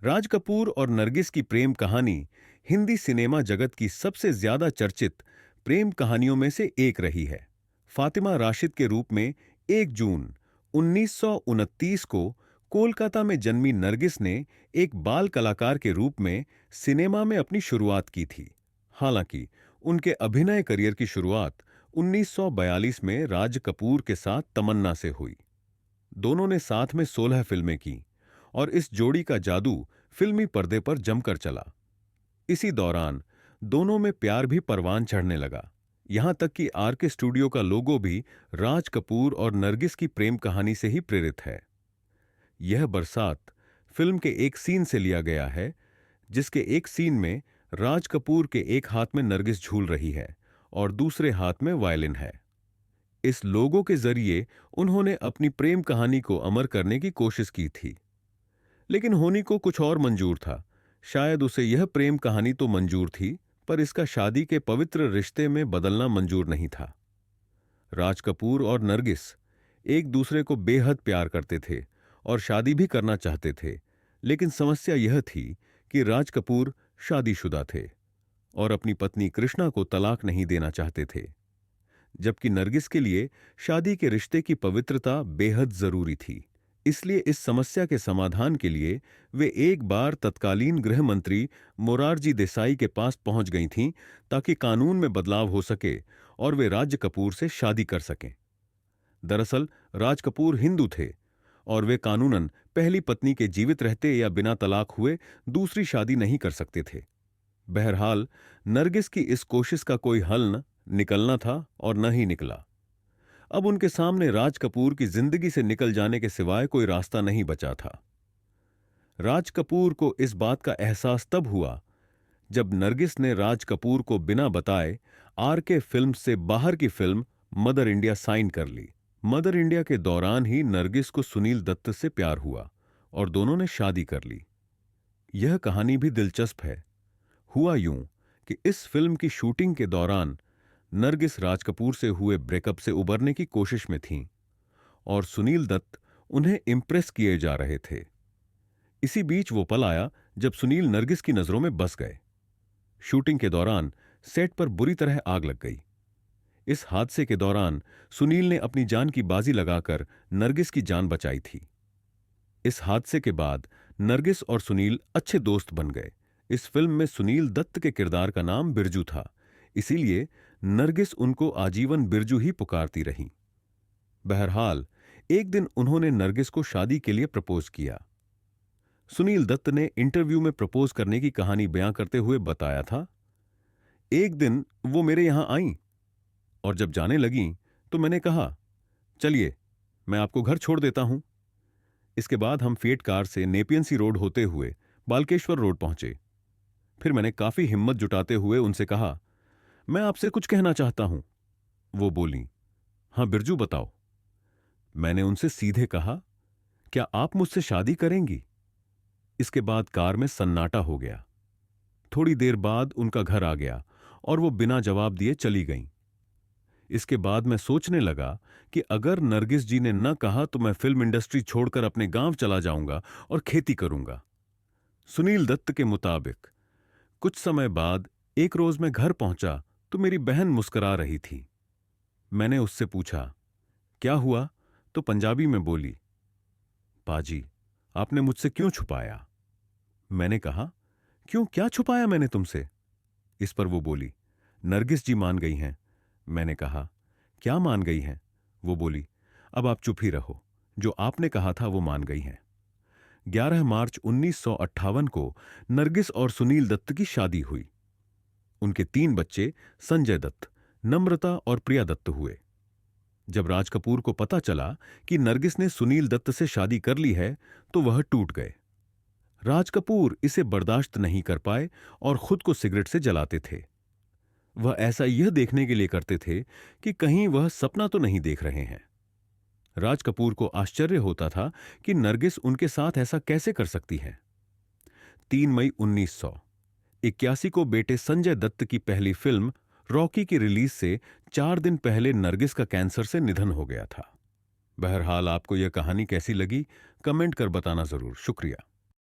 राज कपूर और नरगिस की प्रेम कहानी हिंदी सिनेमा जगत की सबसे ज्यादा चर्चित प्रेम कहानियों में से एक रही है। फातिमा राशिद के रूप में 1 जून 1929 को कोलकाता में जन्मी नरगिस ने एक बाल कलाकार के रूप में सिनेमा में अपनी शुरुआत की थी। हालांकि उनके अभिनय करियर की शुरुआत 1942 में राज कपूर के साथ तमन्ना से हुई। दोनों ने साथ में 16 फिल्में की और इस जोड़ी का जादू फिल्मी पर्दे पर जमकर चला। इसी दौरान दोनों में प्यार भी परवान चढ़ने लगा। यहां तक कि आरके स्टूडियो का लोगो भी राज कपूर और नरगिस की प्रेम कहानी से ही प्रेरित है। यह बरसात फिल्म के एक सीन से लिया गया है, जिसके एक सीन में राज कपूर के एक हाथ में नरगिस झूल रही है और दूसरे हाथ में वायलिन है। इस लोगो के जरिए उन्होंने अपनी प्रेम कहानी को अमर करने की कोशिश की थी। लेकिन होनी को कुछ और मंजूर था। शायद उसे यह प्रेम कहानी तो मंजूर थी, पर इसका शादी के पवित्र रिश्ते में बदलना मंजूर नहीं था। राज कपूर और नरगिस एक दूसरे को बेहद प्यार करते थे और शादी भी करना चाहते थे, लेकिन समस्या यह थी कि राज कपूर शादीशुदा थे और अपनी पत्नी कृष्णा को तलाक नहीं देना चाहते थे, जबकि नरगिस के लिए शादी के रिश्ते की पवित्रता बेहद जरूरी थी। इसलिए इस समस्या के समाधान के लिए वे एक बार तत्कालीन गृह मंत्री मोरारजी देसाई के पास पहुंच गई थीं, ताकि कानून में बदलाव हो सके और वे राज कपूर से शादी कर सकें। दरअसल राज कपूर हिंदू थे और वे कानूनन पहली पत्नी के जीवित रहते या बिना तलाक हुए दूसरी शादी नहीं कर सकते थे। बहरहाल नरगिस की इस कोशिश का कोई हल न निकलना था और न ही निकला। अब उनके सामने राज कपूर की जिंदगी से निकल जाने के सिवाय कोई रास्ता नहीं बचा था। राज कपूर को इस बात का एहसास तब हुआ जब नरगिस ने राज कपूर को बिना बताए आरके फिल्म से बाहर की फिल्म मदर इंडिया साइन कर ली। मदर इंडिया के दौरान ही नरगिस को सुनील दत्त से प्यार हुआ और दोनों ने शादी कर ली। यह कहानी भी दिलचस्प है। हुआ यूं कि इस फिल्म की शूटिंग के दौरान नरगिस राज कपूर से हुए ब्रेकअप से उबरने की कोशिश में थीं और सुनील दत्त उन्हें इम्प्रेस किए जा रहे थे। इसी बीच वो पल आया जब सुनील नरगिस की नजरों में बस गए। शूटिंग के दौरान सेट पर बुरी तरह आग लग गई। इस हादसे के दौरान सुनील ने अपनी जान की बाजी लगाकर नरगिस की जान बचाई थी। इस हादसे के बाद नरगिस और सुनील अच्छे दोस्त बन गए। इस फिल्म में सुनील दत्त के किरदार का नाम बिरजू था, इसीलिए नरगिस उनको आजीवन बिरजू ही पुकारती रहीं। बहरहाल एक दिन उन्होंने नरगिस को शादी के लिए प्रपोज किया। सुनील दत्त ने इंटरव्यू में प्रपोज करने की कहानी बयां करते हुए बताया था, एक दिन वो मेरे यहां आईं और जब जाने लगीं तो मैंने कहा, चलिए मैं आपको घर छोड़ देता हूं। इसके बाद हम फिएट कार से नेपियन सी रोड होते हुए बालकेश्वर रोड पहुंचे। फिर मैंने काफी हिम्मत जुटाते हुए उनसे कहा, मैं आपसे कुछ कहना चाहता हूं। वो बोली, हां बिरजू बताओ। मैंने उनसे सीधे कहा, क्या आप मुझसे शादी करेंगी? इसके बाद कार में सन्नाटा हो गया। थोड़ी देर बाद उनका घर आ गया और वो बिना जवाब दिए चली गईं। इसके बाद मैं सोचने लगा कि अगर नरगिस जी ने न कहा तो मैं फिल्म इंडस्ट्री छोड़कर अपने गांव चला जाऊंगा और खेती करूंगा। सुनील दत्त के मुताबिक कुछ समय बाद एक रोज मैं घर पहुंचा तो मेरी बहन मुस्कुरा रही थी। मैंने उससे पूछा, क्या हुआ? तो पंजाबी में बोली, पाजी आपने मुझसे क्यों छुपाया? मैंने कहा, क्यों, क्या छुपाया मैंने तुमसे? इस पर वो बोली, नरगिस जी मान गई हैं। मैंने कहा, क्या मान गई हैं? वो बोली, अब आप चुप ही रहो, जो आपने कहा था वो मान गई हैं। 11 मार्च 1958 को नरगिस और सुनील दत्त की शादी हुई। उनके 3 बच्चे संजय दत्त, नम्रता और प्रिया दत्त हुए। जब राज कपूर को पता चला कि नरगिस ने सुनील दत्त से शादी कर ली है तो वह टूट गए। राज कपूर इसे बर्दाश्त नहीं कर पाए और खुद को सिगरेट से जलाते थे। वह ऐसा यह देखने के लिए करते थे कि कहीं वह सपना तो नहीं देख रहे हैं। राज कपूर को आश्चर्य होता था कि नरगिस उनके साथ ऐसा कैसे कर सकती है। 3 मई 1981 को बेटे संजय दत्त की पहली फिल्म रॉकी की रिलीज से 4 दिन पहले नरगिस का कैंसर से निधन हो गया था। बहरहाल आपको यह कहानी कैसी लगी, कमेंट कर बताना जरूर। शुक्रिया।